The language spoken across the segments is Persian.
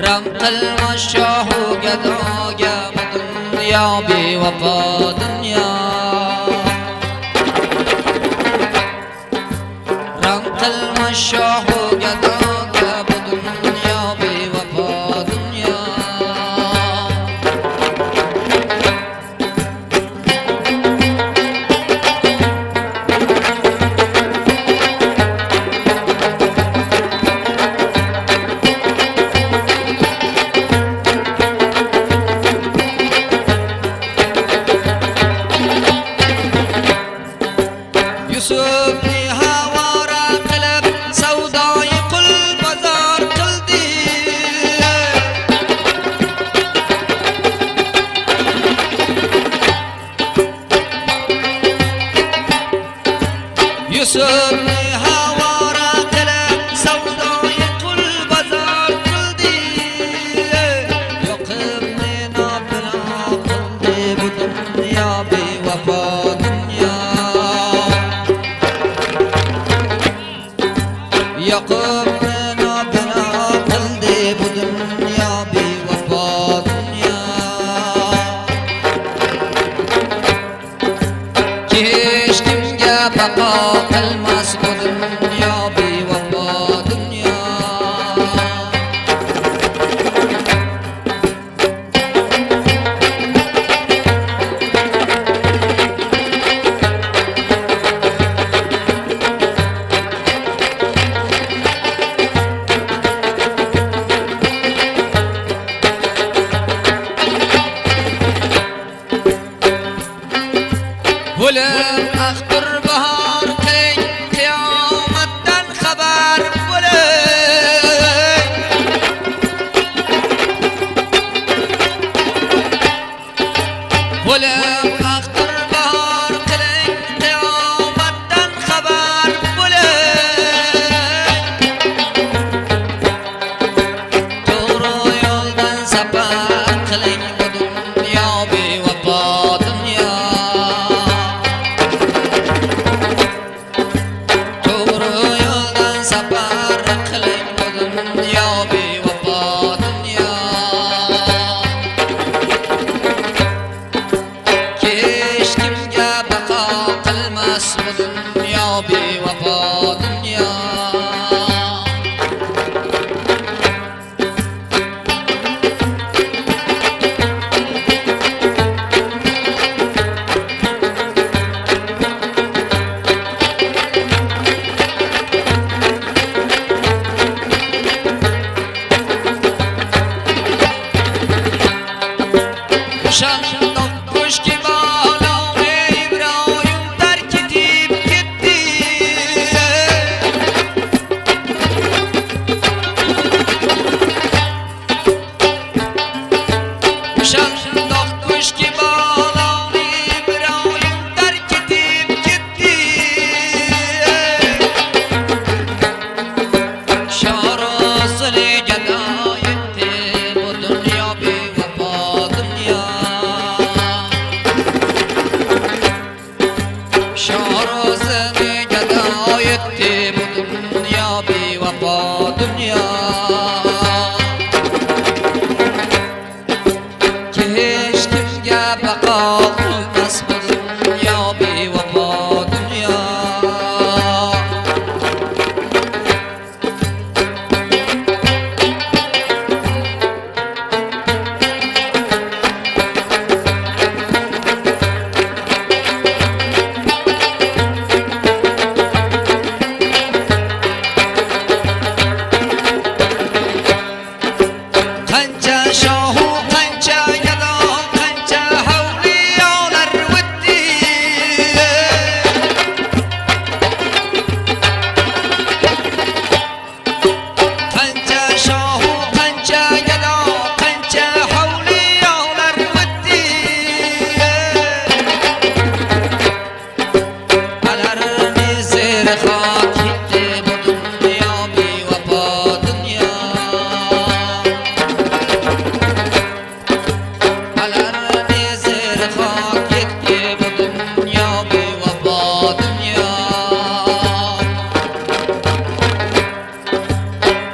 رم قلم شاه و گداگه دنیا بی وفا دنیا رم قلم شاه و گداگه دنیا بی وفا دنیا يوسفني هوارا قلب سوداي قل بازار قلدي يوسفني هوارا قلب سوداي قل بازار قلدي يقبني نابنا قلبي بدنيا بوفا يقبنا بنا قلبي بدنيا بوفا دنيا كيش كمجا بقا قلمس بدنيا بوفا دنيا ولم اخبر بهار كي قيامة خبر ولم اخبر بهار كي قيامة خبر تورو يولدن سفر قلي بدنيا بوفا دنيا دنيا بوفا دنيا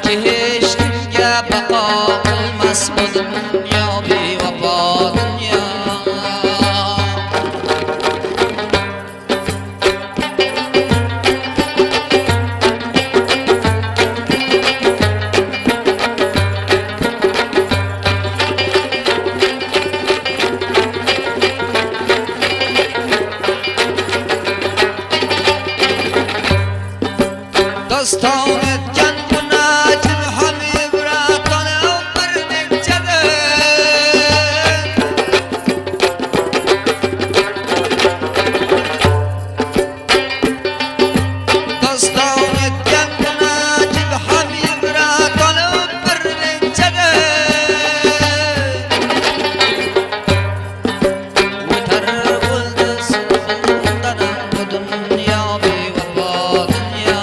Keşke kimga baqo qilmas bu dunyo bevafo dunyo. Doston etgan munajim ham ibratona bir nechtadir. Doston etgan munajim ham ibratona bir nechtadir. O'tar bo'ldi suvdan bu dunyo bevafo dunyo.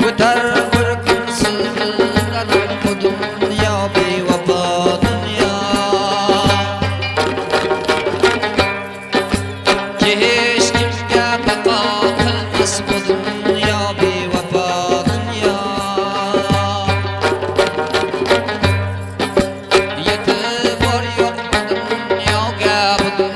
O'tar bir kun sizdan bu dunyo bevafo dunyo. Hech kimga baqo qilmas bu dunyo bevafo dunyo. Yetib bor yo'q bu dunyoga, bu